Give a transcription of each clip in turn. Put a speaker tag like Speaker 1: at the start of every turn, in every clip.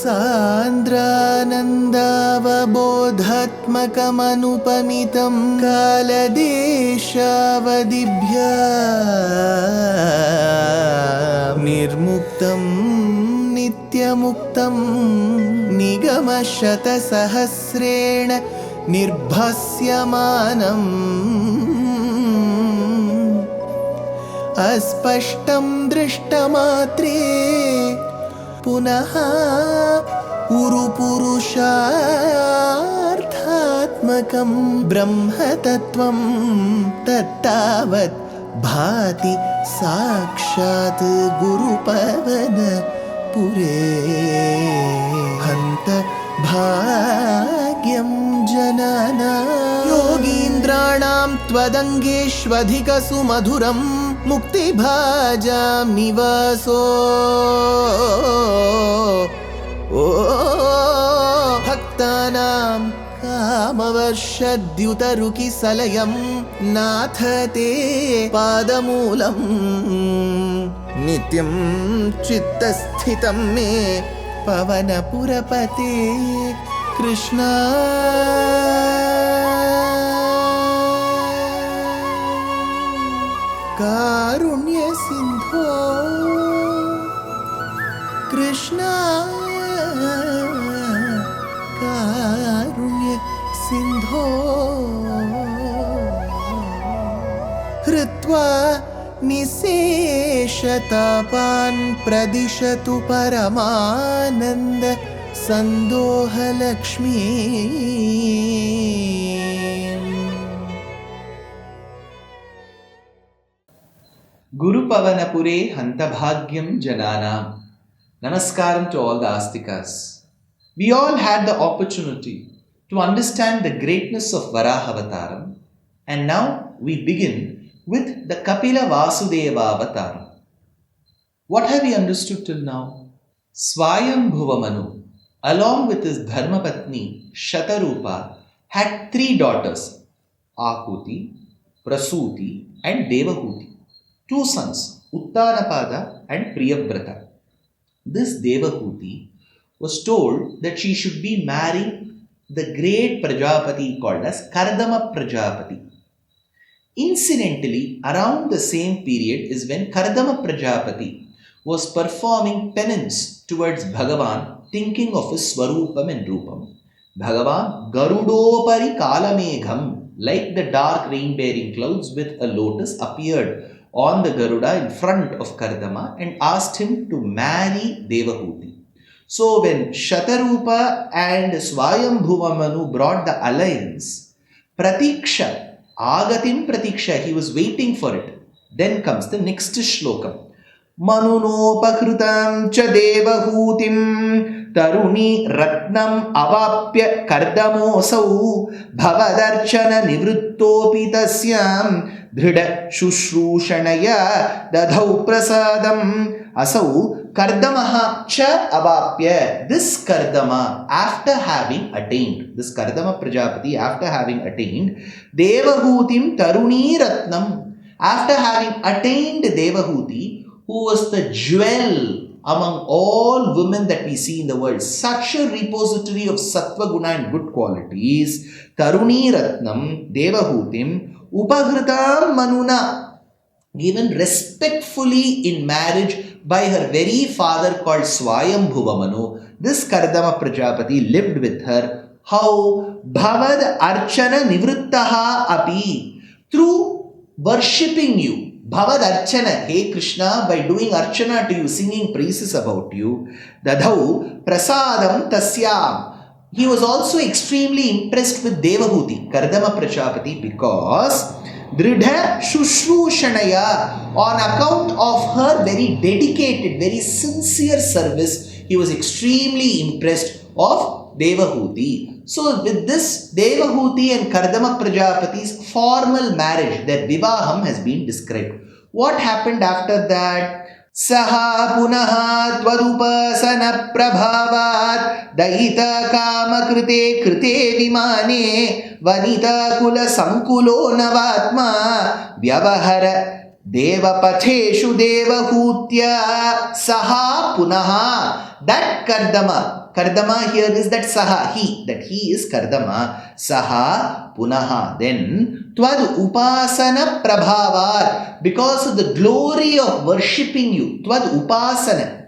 Speaker 1: सान्द्रानन्दावबोधात्मकमनुपमितं कालदेशावदिभ्या निर्मुक्तं नित्यमुक्तं निगमशतसहस्रेण निर्भास्यमानम् अस्पष्टं दृष्टमात्रे पुनः उरुपुरुषार्थात्मकं ब्रह्मतत्त्वं तत्तावत् भाति साक्षात् गुरुपवनपुरे हन्त भाग्यं जनानां योगीन्द्राणां त्वदङ्गेष्वधिकसुमधुरं मुक्तिभाजां निवासो भक्तानां कामवर्षद्युतरुकिसलयं नाथ ते पादमूलं नित्यं चित्तस्थितं मे पवनपुरपते कृष्णा कारुण्य सिंधो कृष्णा कारुण्य सिंधो हृत्वा निशेषतापान् प्रदिशतु परमानन्द सन्दोहलक्ष्मी
Speaker 2: Gurupavanapure Hantabhagyam Jananam. Namaskaram to all the Astikas. We all had the opportunity to understand the greatness of Varahavataram, and now we begin with the Kapila Vasudeva Avataram. What have we understood till now? Swayambhuva Manu, along with his Dharmapatni Shatarupa, had 3 daughters, Akuti, Prasuti and Devahuti. 2 sons, Uttanapada and Priyavrata. This Devahuti was told that she should be marrying the great Prajapati called as Kardama Prajapati. Incidentally, around the same period is when Kardama Prajapati was performing penance towards Bhagavan, thinking of his Swarupam and Rupam. Bhagavan Garudopari Kalamegham, like the dark rain-bearing clouds with a lotus, appeared on the Garuda in front of Kardama and asked him to marry Devahuti. So when Shatarupa and Swayambhuva Manu brought the alliance, Pratiksha, Agatim Pratiksha, he was waiting for it. Then comes the next shloka. Manunopakrutam cha Devahutim Taruni Ratnam Avapya Kardamosau Bhavadarchana Nivrittopi Tasyam Dhrida Shushrushanaya Dadhau Prasadam Asau Kardamaha cha Avapya. This Kardama, after having attained, this Kardama Prajapati, after having attained Devahutim Taruni Ratnam, after having attained Devahuti, who was the jewel among all women that we see in the world, such a repository of sattva guna and good qualities, Taruni Ratnam, Devahutim, Upaghritam Manuna, given respectfully in marriage by her very father called Swayambhuva Manu. This Kardama Prajapati lived with her. How? Bhavad Archana Nivrittaha Api, through worshipping you. Bhavad Archana, hey Krishna, by doing Archana to you, singing praises about you. Dadhau Prasadam Tasyam. He was also extremely impressed with Devahuti, Kardama Prajapati, because Dridha Shushrushanaya, on account of her very dedicated, very sincere service, he was extremely impressed of Devahuti. So with this, Devahuti and Kardama Prajapati's formal marriage, their Vivaham has been described. What happened after that? Saha punaha tvarupasana prabhavat daita kama krite krite vimane vanita kula sankulo navatma vyavahara devapatheshu devahutya saha punaha. That Kardama, Kardama here is that saha, he, that he is Kardama. Saha punaha, then tvad upasana prabhavar, because of the glory of worshipping you, tvad upasana,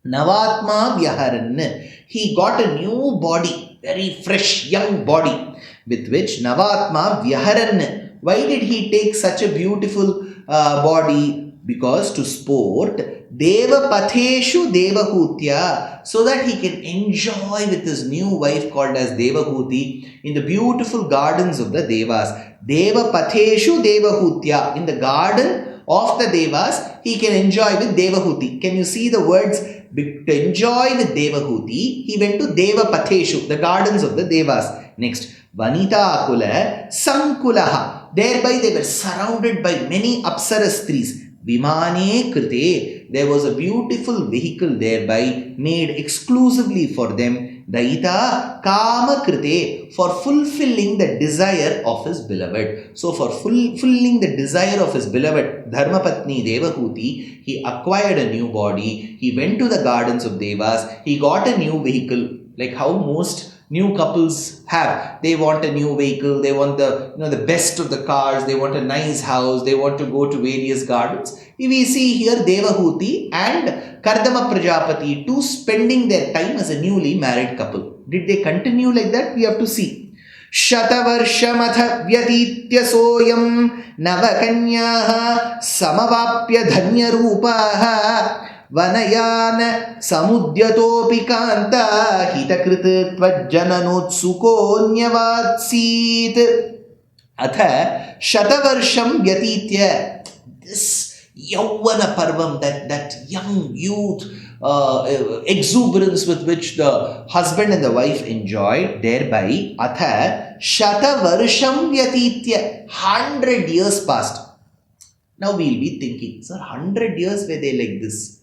Speaker 2: navatma vyaharan, he got a new body, very fresh, young body, with which navatma vyaharan. Why did he take such a beautiful body? Because to sport Devapatheshu Devahutya, so that he can enjoy with his new wife called as Devahuti in the beautiful gardens of the Devas. Devapatheshu Devahutya, in the garden of the Devas, he can enjoy with Devahuti. Can you see the words? To enjoy with Devahuti, he went to Devapatheshu, the gardens of the Devas. Next, Vanita Akula Sankulaha. Thereby they were surrounded by many Apsara Stris. Vimane Krite, there was a beautiful vehicle thereby made exclusively for them. Daita Kama Krite, for fulfilling the desire of his beloved. So for fulfilling the desire of his beloved Dharmapatni Devahuti, he acquired a new body. He went to the gardens of Devas. He got a new vehicle, like how most new couples have. They want a new vehicle, they want the best of the cars, they want a nice house, they want to go to various gardens. We see here Devahuti and Kardama Prajapati too spending their time as a newly married couple. Did they continue like that? We have to see. Shatavarshamatha vyatitya soyam navakanyaha samavapya dhanya rupaha Vanayana samudyatopi kanta hitakrit tvajjananotsuko nyavadsit. Atha shatavarsham vyatitya. This Yauvana Parvam, that young youth exuberance with which the husband and the wife enjoyed, thereby Atha shatavarsham vyatitya. 100 years passed. Now we will be thinking, sir, 100 years were they like this?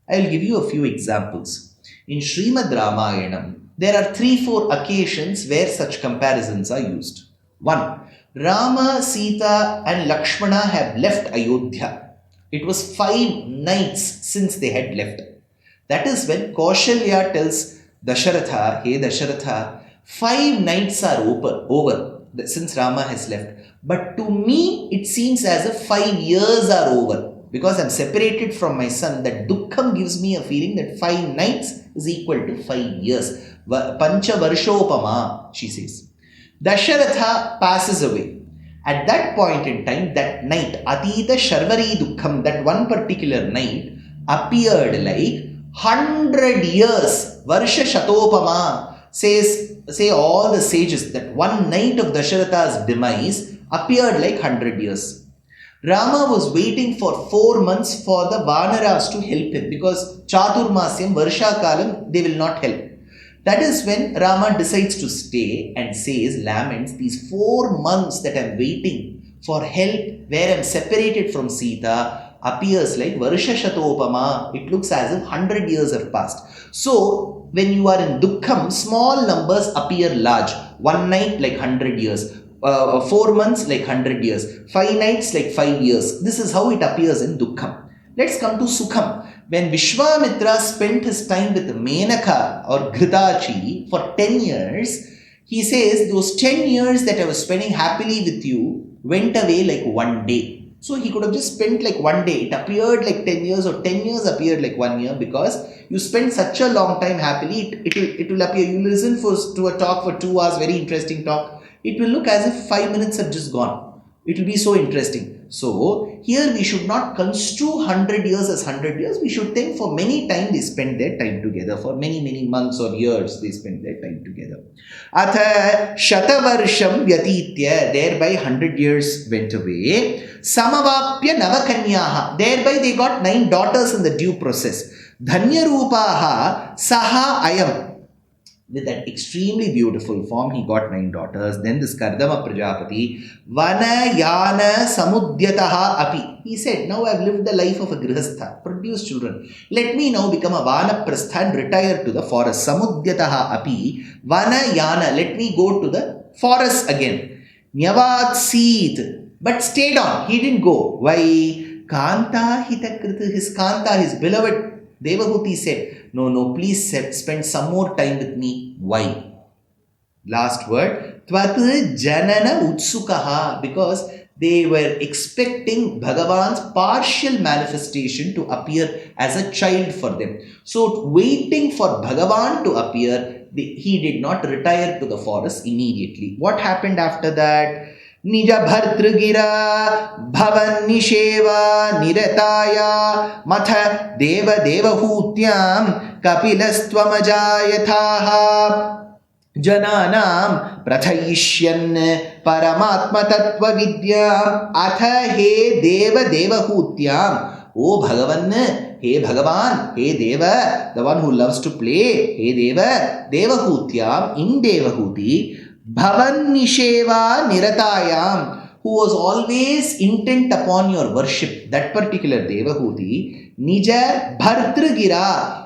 Speaker 2: I will give you a few examples. In Śrīman Nārāyaṇīyam, there are 3-4 occasions where such comparisons are used. 1. Rama, Sita and Lakshmana have left Ayodhya. It was 5 nights since they had left. That is when Kaushalya tells Dasharatha, hey Dasharatha, 5 nights are over since Rama has left. But to me, it seems as if 5 years are over. Because I am separated from my son, that dukkham gives me a feeling that 5 nights is equal to 5 years. Pancha varshopama, she says. Dasharatha passes away. At that point in time, that night, Atita Sharvari Dukkham, that one particular night, appeared like 100 years. Varsha Shatopama, say all the sages, that one night of Dasharatha's demise appeared like 100 years. Rama was waiting for 4 months for the Vanaras to help him, because Chaturmasyam, Varsha Kalam, they will not help. That is when Rama decides to stay and says, laments, these 4 months that I am waiting for help, where I am separated from Sita, appears like Varsha Shatopama. It looks as if 100 years have passed. So, when you are in Dukkham, small numbers appear large. 1 night like 100 years. 4 months like 100 years, 5 nights like 5 years. This is how it appears in Dukkham. Let's come to Sukham. When Vishwamitra spent his time with Menaka or Ghritachi for 10 years, he says, those 10 years that I was spending happily with you went away like 1 day. So he could have just spent like 1 day. It appeared like 10 years, or 10 years appeared like 1 year, because you spend such a long time happily, it will appear. You listen to a talk for 2 hours, very interesting talk. It will look as if 5 minutes have just gone. It will be so interesting. So, here we should not construe 100 years as 100 years. We should think for many time they spent their time together. For many months or years they spent their time together. Atha shatavarsham vyatitya, thereby 100 years went away. Samavapya navakanyaha, thereby they got 9 daughters in the due process. Dhanya rupaha saha ayam. With that extremely beautiful form, he got 9 daughters. Then this Kardama Prajapati, Vanayana Samudyataha api. He said, now I have lived the life of a Grihastha, produced children. Let me now become a Vanaprastha and retire to the forest. Samudyataha api. Vanayana, let me go to the forest again. Nyavadsit. But stayed on. He didn't go. Why? Kanta hitakrit, his Kanta, his beloved Devahuti said, no, please spend some more time with me. Why? Last word, Tvat Janana Utsukaha, because they were expecting Bhagavan's partial manifestation to appear as a child for them. So, waiting for Bhagavan to appear, he did not retire to the forest immediately. What happened after that? Nija Bhartrugira Bhavan Nisheva Nirataya Matha Devahutyam Kapilastwamajayathaha Jananam Prathayishyan Paramatma Tattva Vidya Atha He Devahutyam. Oh Bhagavan, He Bhagavan, He Deva, the one who loves to play, He Deva, Devahutyam, in Devahuti, Bhavan Nisheva Niratayam, who was always intent upon your worship, that particular Devahuti, Nija Bhartrugira,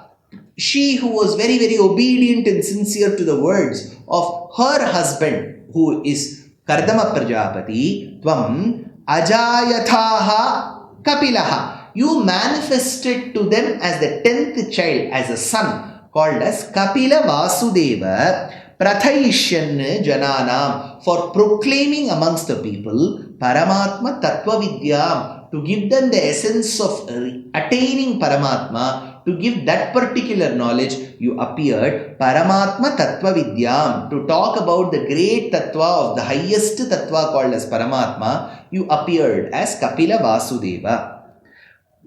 Speaker 2: she who was very, very obedient and sincere to the words of her husband, who is Kardama Prajapati, Tvam Ajayathaha Kapilaha. You manifested to them as the 10th child, as a son, called as Kapila Vasudeva, Prathayishyan Jananam, for proclaiming amongst the people Paramatma Tattva Vidyam, to give them the essence of attaining Paramatma. To give that particular knowledge, you appeared Paramatma Tattva Vidyam. To talk about the great Tattva of the highest Tattva called as Paramatma, you appeared as Kapila Vasudeva.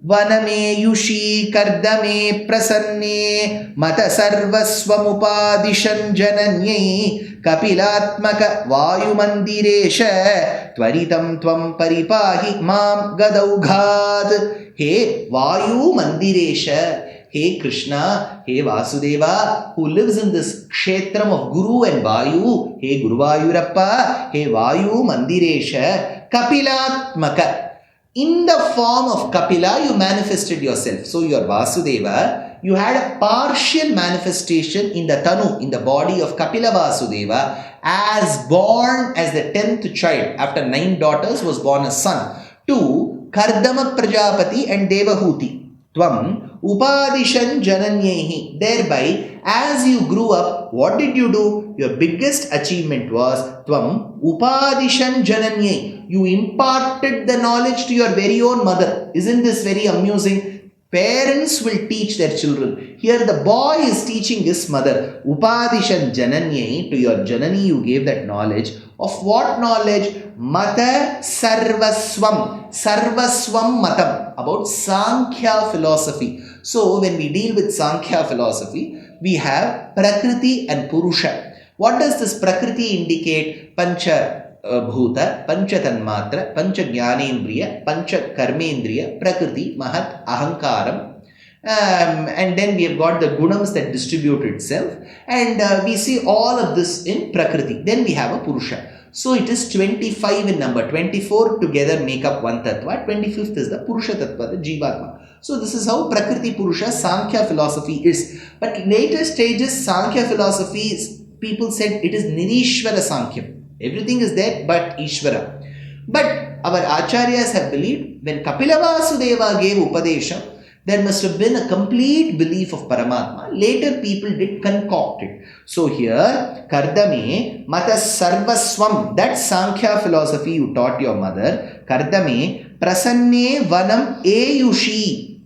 Speaker 2: Vaname Yushi Kardame Prasanne Mata Sarvaswamupadishan Jananye Kapilatmaka Vayumandiresha Tvaritam Tvam Paripahi Mam Gadaughad. He Vayu Mandiresha, He Krishna, He Vasudeva, who lives in this kshetram of Guru and Vayu, He Guru Vayurappa, He Vayu Mandiresha, Kapilatmaka. In the form of Kapila, you manifested yourself. So you are Vasudeva. You had a partial manifestation in the Tanu, in the body of Kapila Vasudeva, as born as the 10th child. After 9 daughters was born a son to Kardama Prajapati and Devahuti. Tvam Upadishan Jananyehi. Thereby, as you grew up, what did you do? Your biggest achievement was Tvam Upadishan Jananyehi. You imparted the knowledge to your very own mother. Isn't this very amusing? Parents will teach their children. Here the boy is teaching his mother. Upadishan Jananyehi. To your Janani you gave that knowledge. Of what knowledge? Mata Sarvaswam. Sarvaswam Matam. About Sankhya philosophy. So when we deal with Sankhya philosophy, we have Prakriti and Purusha. What does this Prakriti indicate? Pancha Bhuta, Pancha Tanmatra, Pancha Jnanendriya, Pancha Karmendriya, Prakriti, Mahat, Ahankaram. And then we have got the gunams that distribute itself. And we see all of this in Prakriti. Then we have a Purusha. So it is 25 in number. 24 together make up one Tattva. 25th is the Purusha Tattva, the Jivatma. So this is how Prakriti Purusha Sankhya philosophy is. But later stages, Sankhya philosophy, people said it is Nirishvara Sankhya. Everything is there but Ishvara. But our Acharyas have believed when Kapila Vasudeva gave Upadesha, there must have been a complete belief of Paramatma. Later people did concoct it. So here, Kardame Mata Sarvaswam, that Sankhya philosophy you taught your mother, Kardame Prasanne Vanam Eyushi.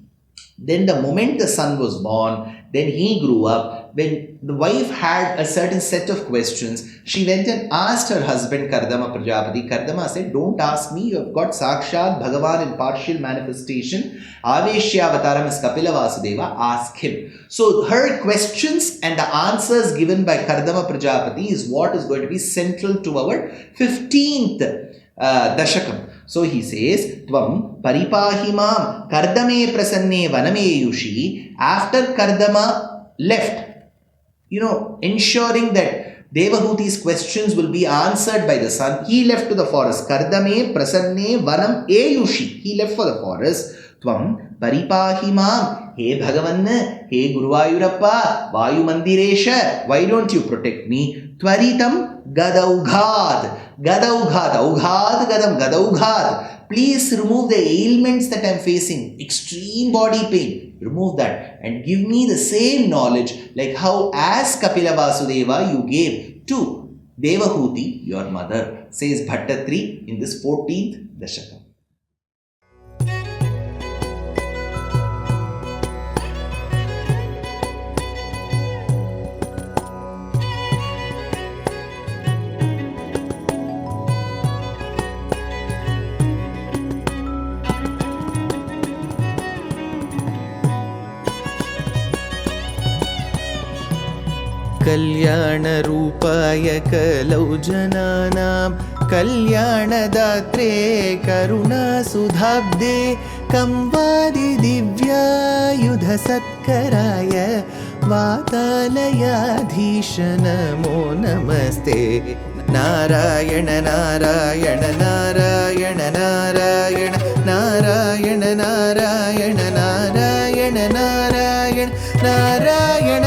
Speaker 2: Then the moment the son was born, then he grew up. When the wife had a certain set of questions, she went and asked her husband Kardama Prajapati. Kardama said, don't ask me, you have got Sakshat Bhagavan in partial manifestation. Aveshyavataram is Kapila Vasudeva, ask him. So her questions and the answers given by Kardama Prajapati is what is going to be central to our 15th Dashakam. So he says, Tvam Paripahimam Kardame Prasanne Vaname Yushi. After Kardama left, ensuring that Devahuti's questions will be answered by the son, he left to the forest. Kardame Prasanne Vanam Eyushi. He left for the forest. Tvam Paripahimam. Hey Bhagavan, hey Guru Vayurappa, Vayu Mandiresha. Why don't you protect me? Tvaritam Gadaughad. Gadaughad. Aughad Gadam Gadaughad. Please remove the ailments that I am facing. Extreme body pain. remove that and give me the same knowledge like how as Kapila Vasudeva you gave to Devahuti, your mother, says Bhaṭṭatiri in this 14th Dashakam.
Speaker 1: कल्याणरूपाय कलौ जनानां कल्याणदात्रे करुणासुधाब्दे कंवादिदिव्यायुधसत्कराय वातालयाधीश नमो नमस्ते. नारायण नारायण नारायण नारायण नारायण नारायण नारायण नारायण नारायण नारायण